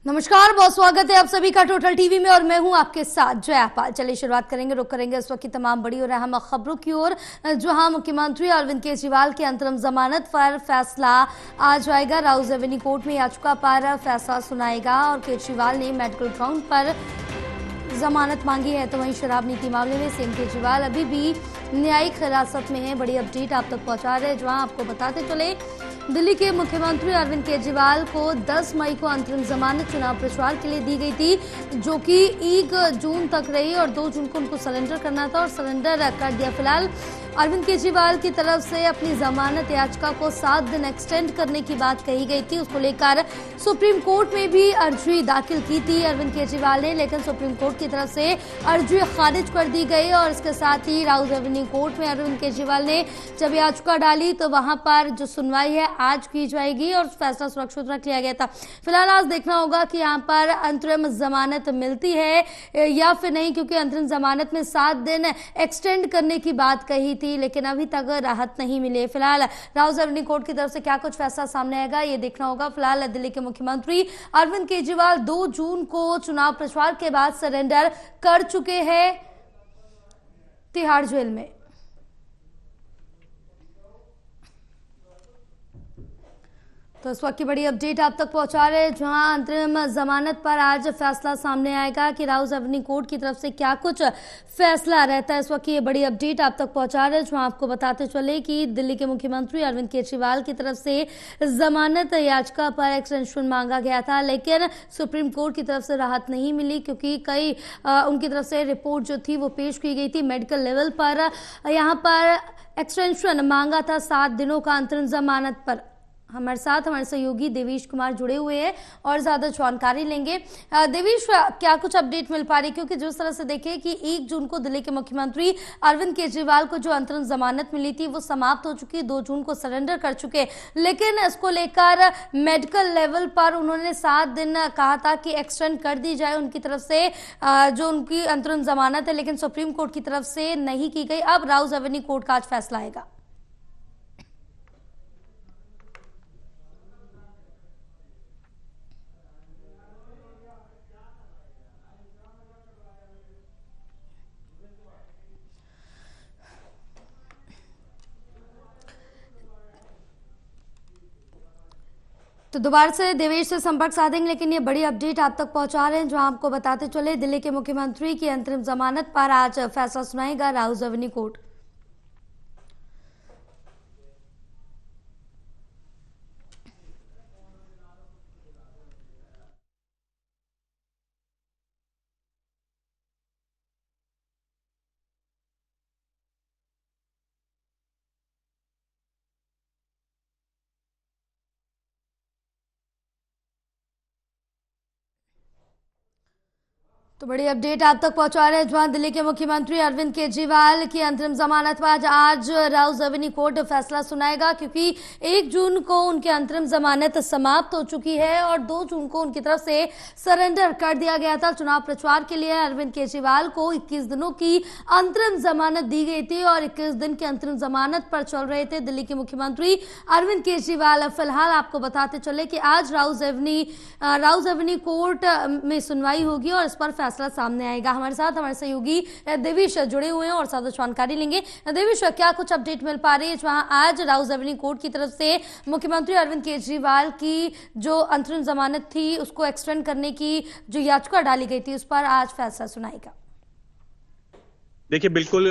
नमस्कार, बहुत स्वागत है आप सभी का टोटल टीवी में और मैं हूं आपके साथ जया पाल। चलिए शुरुआत करेंगे, रुक करेंगे इस वक्त की तमाम बड़ी और अहम खबरों की ओर, जहां मुख्यमंत्री अरविंद केजरीवाल की अंतरिम जमानत पर फैसला आज आएगा। राउज एवेन्यू कोर्ट में याचिका पर फैसला सुनाएगा और केजरीवाल ने मेडिकल ग्राउंड पर जमानत मांगी है। तो वहीं शराब नीति मामले में सीएम केजरीवाल अभी भी न्यायिक हिरासत में है। बड़ी अपडेट आप तक पहुंचा रहे हैं, जहां आपको बताते चले दिल्ली के मुख्यमंत्री अरविंद केजरीवाल को 10 मई को अंतरिम जमानत चुनाव प्रचार के लिए दी गई थी, जो कि 1 जून तक रही और 2 जून को उनको सरेंडर करना था और सरेंडर कर दिया। फिलहाल अरविंद केजरीवाल की तरफ से अपनी जमानत याचिका को 7 दिन एक्सटेंड करने की बात कही गई थी। उसको लेकर सुप्रीम कोर्ट में भी अर्जी दाखिल की थी अरविंद केजरीवाल ने, लेकिन सुप्रीम कोर्ट की तरफ से अर्जी खारिज कर दी गई और इसके साथ ही राउज एवेन्यू कोर्ट में अरविंद केजरीवाल ने जब याचिका डाली तो वहां पर जो सुनवाई है आज की जाएगी और फैसला सुरक्षित रख लिया गया था। फिलहाल आज देखना होगा कि यहाँ पर अंतरिम जमानत मिलती है या फिर नहीं, क्योंकि अंतरिम जमानत में 7 दिन एक्सटेंड करने की बात कही थी, लेकिन अभी तक राहत नहीं मिली। फिलहाल राउज एवेन्यू कोर्ट की तरफ से क्या कुछ फैसला सामने आएगा ये देखना होगा। फिलहाल दिल्ली के मुख्यमंत्री अरविंद केजरीवाल 2 जून को चुनाव प्रचार के बाद सरेंडर कर चुके हैं तिहाड़ जेल में। तो इस वक्त की बड़ी अपडेट आप तक पहुंचा रहे हैं, जहां अंतरिम जमानत पर आज फैसला सामने आएगा कि राउज एवेन्यू कोर्ट की तरफ से क्या कुछ फैसला रहता है। इस वक्त की ये बड़ी अपडेट आप तक पहुंचा रहे हैं, जहां आपको बताते चले कि दिल्ली के मुख्यमंत्री अरविंद केजरीवाल की तरफ से जमानत याचिका पर एक्सटेंशन मांगा गया था, लेकिन सुप्रीम कोर्ट की तरफ से राहत नहीं मिली, क्योंकि कई उनकी तरफ से रिपोर्ट जो थी वो पेश की गई थी मेडिकल लेवल पर। यहाँ पर एक्सटेंशन मांगा था 7 दिनों का अंतरिम जमानत पर। हमारे साथ हमारे सहयोगी देवेश कुमार जुड़े हुए हैं और ज्यादा जानकारी लेंगे। देवेश, क्या कुछ अपडेट मिल पा रही, क्योंकि जिस तरह से देखें कि 1 जून को दिल्ली के मुख्यमंत्री अरविंद केजरीवाल को जो अंतरिम जमानत मिली थी वो समाप्त हो चुकी है, 2 जून को सरेंडर कर चुके, लेकिन इसको लेकर मेडिकल लेवल पर उन्होंने 7 दिन कहा था कि एक्सटेंड कर दी जाए उनकी तरफ से जो उनकी अंतरिम जमानत है, लेकिन सुप्रीम कोर्ट की तरफ से नहीं की गई। अब राउज एवेन्यू कोर्ट का आज फैसला आएगा। तो दोबारा से देवेश से संपर्क साधेंगे, लेकिन ये बड़ी अपडेट आप तक पहुंचा रहे हैं, जो आपको बताते चले दिल्ली के मुख्यमंत्री की अंतरिम जमानत पर आज फैसला सुनाएगा राउज एवेन्यू कोर्ट। तो बड़ी अपडेट आप तक पहुंचा रहे हैं, जहां दिल्ली के मुख्यमंत्री अरविंद केजरीवाल की अंतरिम जमानत पर आज राउज एवेन्यू कोर्ट फैसला सुनाएगा, क्योंकि 1 जून को उनकी अंतरिम जमानत समाप्त हो चुकी है और 2 जून को उनकी तरफ से सरेंडर कर दिया गया था। चुनाव प्रचार के लिए अरविंद केजरीवाल को 21 दिनों की अंतरिम जमानत दी गई थी और 21 दिन की अंतरिम जमानत पर चल रहे थे दिल्ली के मुख्यमंत्री अरविंद केजरीवाल। फिलहाल आपको बताते चले कि आज राउज एवेन्यू कोर्ट में सुनवाई होगी और इस पर फैसला सामने आएगा। हमारे साथ हमारे सहयोगी देवेश जुड़े हुए हैं और ज्यादा जानकारी लेंगे। देवेश, क्या कुछ अपडेट मिल पा रही है, जहां आज राउज एवेन्यू कोर्ट की तरफ से मुख्यमंत्री अरविंद केजरीवाल की जो अंतरिम जमानत थी उसको एक्सटेंड करने की जो याचिका डाली गई थी उस पर आज फैसला सुनाएगा? देखिए, बिल्कुल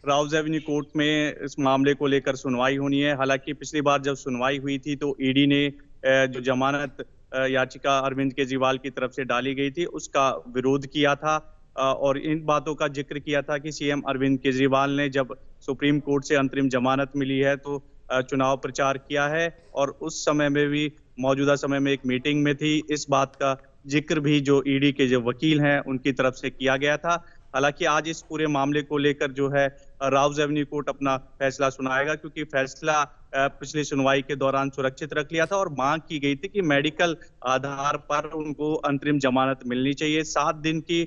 राउज एवेन्यू कोर्ट में इस मामले को लेकर सुनवाई होनी है। हालांकि पिछली बार जब सुनवाई हुई थी तो ईडी ने जो जमानत याचिका अरविंद केजरीवाल की तरफ से डाली गई थी उसका विरोध किया था और इन बातों का जिक्र किया था कि सीएम अरविंद केजरीवाल ने जब सुप्रीम कोर्ट से अंतरिम जमानत मिली है तो चुनाव प्रचार किया है और उस समय में भी मौजूदा समय में एक मीटिंग में थी। इस बात का जिक्र भी जो ईडी के जो वकील हैं उनकी तरफ से किया गया था। हालांकि आज इस पूरे मामले को लेकर जो है राउज एवेन्यू कोर्ट अपना फैसला सुनाएगा, क्योंकि फैसला पिछली सुनवाई के दौरान सुरक्षित रख लिया था और मांग की गई थी कि मेडिकल आधार पर उनको अंतरिम जमानत मिलनी चाहिए। 7 दिन की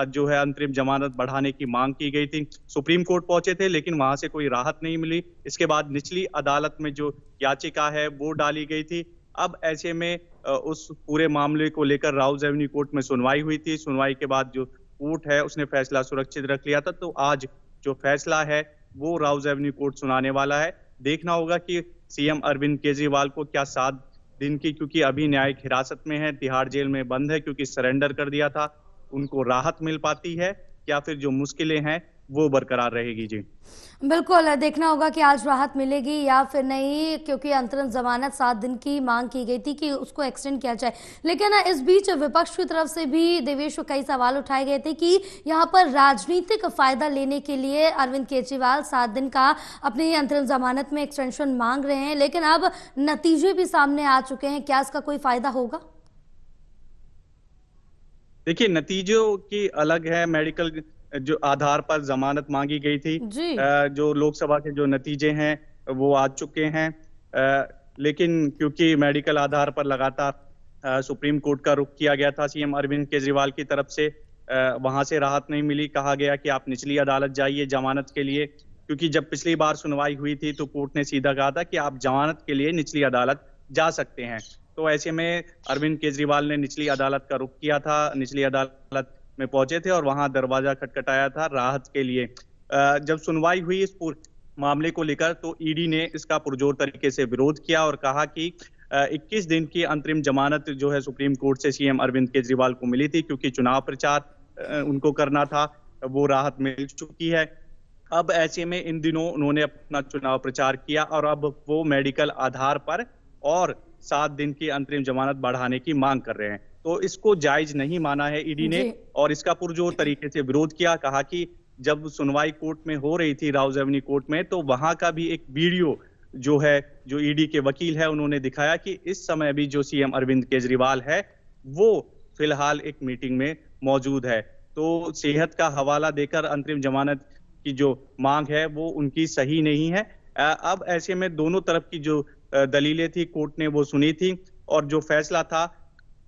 जो है अंतरिम जमानत बढ़ाने की मांग की गई थी। सुप्रीम कोर्ट पहुंचे थे लेकिन वहां से कोई राहत नहीं मिली। इसके बाद निचली अदालत में जो याचिका है वो डाली गई थी अब ऐसे में उस पूरे मामले को लेकर राउज एवेन्यू कोर्ट में सुनवाई हुई थी। सुनवाई के बाद जो कोर्ट है उसने फैसला सुरक्षित रख लिया था। तो आज जो फैसला है वो राउज एवेन्यू कोर्ट सुनाने वाला है। देखना होगा कि सीएम अरविंद केजरीवाल को क्या 7 दिन की, क्योंकि अभी न्यायिक हिरासत में है, तिहाड़ जेल में बंद है क्योंकि सरेंडर कर दिया था, उनको राहत मिल पाती है या फिर जो मुश्किलें हैं वो बरकरार रहेगी। जी बिल्कुल, देखना होगा कि आज राहत मिलेगी या फिर नहीं, क्योंकि अंतरिम जमानत 7 दिन की मांग की गई थी कि उसको एक्सटेंड किया जाए। लेकिन इस बीच विपक्ष की तरफ से भी देवेश कई सवाल उठाए गए थे कि यहाँ पर राजनीतिक फायदा लेने के लिए अरविंद केजरीवाल 7 दिन का अपनी अंतरिम जमानत में एक्सटेंशन मांग रहे हैं, लेकिन अब नतीजे भी सामने आ चुके हैं। क्या इसका कोई फायदा होगा? देखिए, नतीजों की अलग है। मेडिकल जो आधार पर जमानत मांगी गई थी, जी। जो लोकसभा के जो नतीजे हैं वो आ चुके हैं, लेकिन क्योंकि मेडिकल आधार पर लगातार सुप्रीम कोर्ट का रुख किया गया था सीएम अरविंद केजरीवाल की तरफ से, वहां से राहत नहीं मिली। कहा गया कि आप निचली अदालत जाइए जमानत के लिए, क्योंकि जब पिछली बार सुनवाई हुई थी तो कोर्ट ने सीधा कहा था कि आप जमानत के लिए निचली अदालत जा सकते हैं। तो ऐसे में अरविंद केजरीवाल ने निचली अदालत का रुख किया था, निचली अदालत में पहुंचे थे और वहां दरवाजा खटखटाया था राहत के लिए। जब सुनवाई हुई इस पूरे मामले को लेकर तो ईडी ने इसका पुरजोर तरीके से विरोध किया और कहा कि 21 दिन की अंतरिम जमानत जो है सुप्रीम कोर्ट से सीएम अरविंद केजरीवाल को मिली थी, क्योंकि चुनाव प्रचार उनको करना था, वो राहत मिल चुकी है। अब ऐसे में इन दिनों उन्होंने अपना चुनाव प्रचार किया और अब वो मेडिकल आधार पर और 7 दिन की अंतरिम जमानत बढ़ाने की मांग कर रहे हैं। तो इसको जायज नहीं माना है ईडी ने और इसका पुरजोर तरीके से विरोध किया। कहा कि जब सुनवाई कोर्ट में हो रही थी, राउज एवेन्यू कोर्ट में, तो वहां का भी एक वीडियो जो है, जो ईडी के वकील है उन्होंने दिखाया कि इस समय भी जो सीएम अरविंद केजरीवाल है वो फिलहाल एक मीटिंग में मौजूद है। तो सेहत का हवाला देकर अंतरिम जमानत की जो मांग है वो उनकी सही नहीं है। अब ऐसे में दोनों तरफ की जो दलीलें थी कोर्ट ने वो सुनी थी और जो फैसला था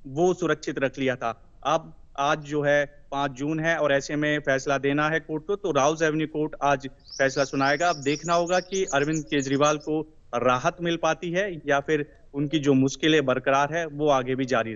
वो सुरक्षित रख लिया था। अब आज जो है 5 जून है और ऐसे में फैसला देना है कोर्ट को, तो राउज एवेन्यू कोर्ट आज फैसला सुनाएगा। अब देखना होगा कि अरविंद केजरीवाल को राहत मिल पाती है या फिर उनकी जो मुश्किलें बरकरार है वो आगे भी जारी